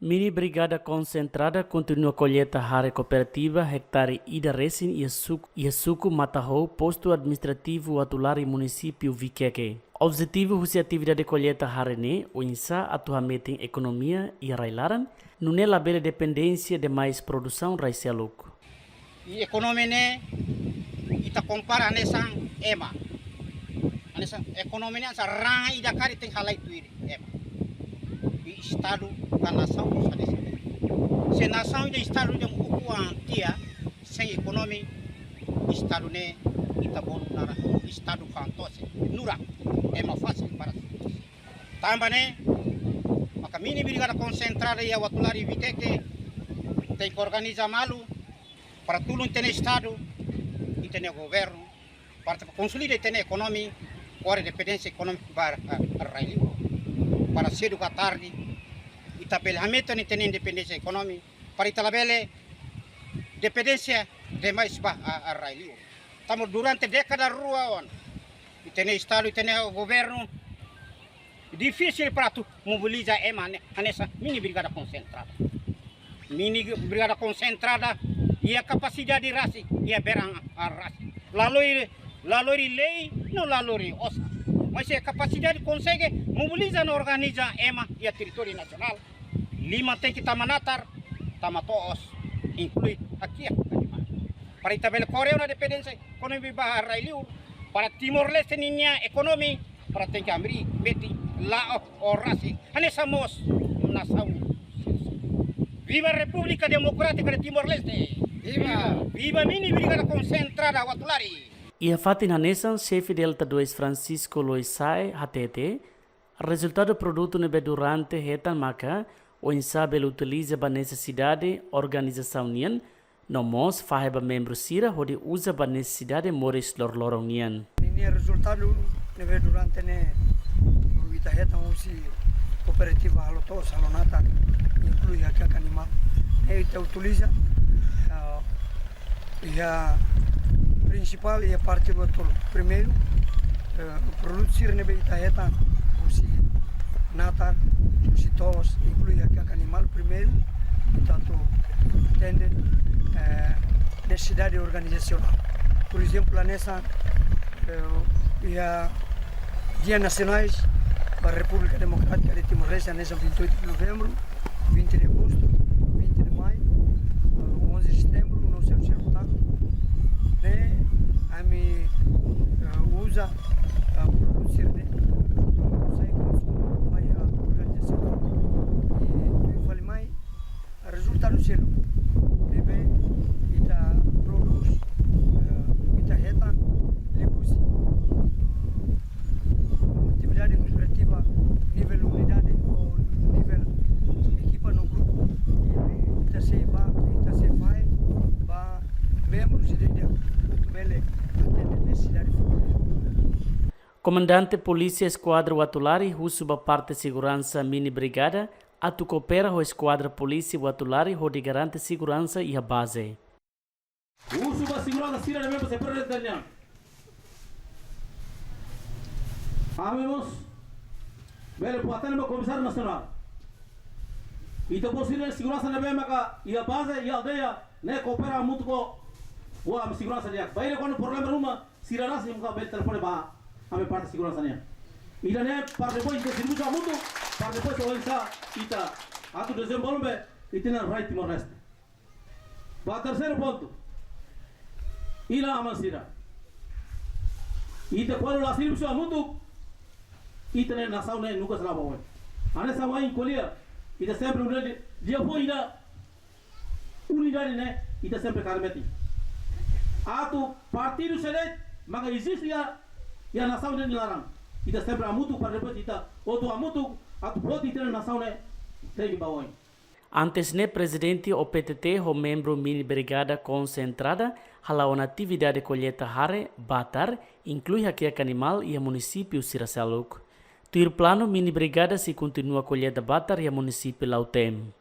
Mini Brigada Concentrada continua a colheita área cooperativa hectare Ida Resin e Suco Matahou, posto administrativo atular e município Viqueque. Objetivo da atividade de colheita área ne, o INSA atualmente em economia e railaran, não é labela dependência de mais produção raiceluco. E economia ne, ita compara nessa ema. Nessa economia nessa rang ida kari tem halai tuir ema. E estado da nação não sabe se nação e estado de ukuan tia sem economia estado ne ita bolu nara estado fantose nura ema fácil para também maka mini brigada concentrada e a watulari Viqueque tem que organizar malu para tudo ter estado e ter governo para consolidar ter economia ou dependência econômica para para cedo à tarde e também a meta de ter independência econômica para italabele dependência de mais a Railio. Estamos durante décadas rua e ter estado e ter governo difícil para tu mobilizar nessa mini brigada concentrada. Mini brigada concentrada e a capacidade de raça e a berang a raça. Lalori lei não lalori ossa. Mas se a capacidade consegue mobilizar e organizar EMA e a território nacional, Lima tem que tamanatar, tamatos, inclui aqui para Itabel Coreia na dependência econômica barra Railio, para Timor-Leste ninha economia, para ter que abrir, beti, lá o raça. Anessa mos nação. Viva a República Democrática de Timor-Leste! Viva! Viva mini brigada concentrada Watulari! E a Fatina Nessan, chefe Delta 2 Francisco Loisai HTT, resultado do produto nebe durante hetan maka, o insabel utiliza a necessidade organização nian, no mos faheba membro sira onde usa a necessidade moris lorlorong nian. Ini resultado nebe durante ne ita hetan usi cooperativa halotos halonata inclui aqui a animal. Ita utiliza principal e a parte do outro. Primeiro, produzir nebe itaeta, usi nata, usi tos, inclui aqui animal primeiro, portanto, tende necessidade organizacional. Por exemplo, nessa Dia Nacionais da República Democrática de Timor-Leste, nessa 28 de novembro, 20 de agosto, 20 de maio, 11 de setembro, não sei o né? A me usa a produzir né? Sai consumo vai a organização e eu falei mais resulta no selo deve ita produz ita reta legusi atividade cooperativa nível unidade ou nível equipa no grupo e ita se vai membros de Comandante Polícia Esquadra Watulari, Rusuba Parte Segurança Mini Brigada, atu coopera com a Esquadra Polícia Watulari, onde garante segurança e a base. Rusuba Segurança Sira de Membros Representantes. Amemos, velho, puatane o Comissário Nacional. E depois de segurança na Bemaca e a base e a aldeia, né, coopera muito com a segurança dia. Baile quando problema numa sirara se muka bel telefone ba ame parte segurança nia. Ida ne para depois de serviço muito para depois o insa ita atu desenvolve itina right Timor-Leste. Para terceiro ponto. Ila amansira. Ita quando la serviço muito ita ne nação ne nunca será bom. Anessa vai encolher ita sempre unidade dia foi ida unidade ne ita sempre carmeti. Atu partido selet maka existe ya nação de larang ita sempre amutu para depois ita outro amutu atu pode ter nação ne tem bawai. Antes ne presidente OPTT o membro mini brigada concentrada hala uma atividade de colheita hare batar inclui aqui animal e a município Sirasaluk. Tuir plano mini brigada se continua colheita batar e a município Lautem.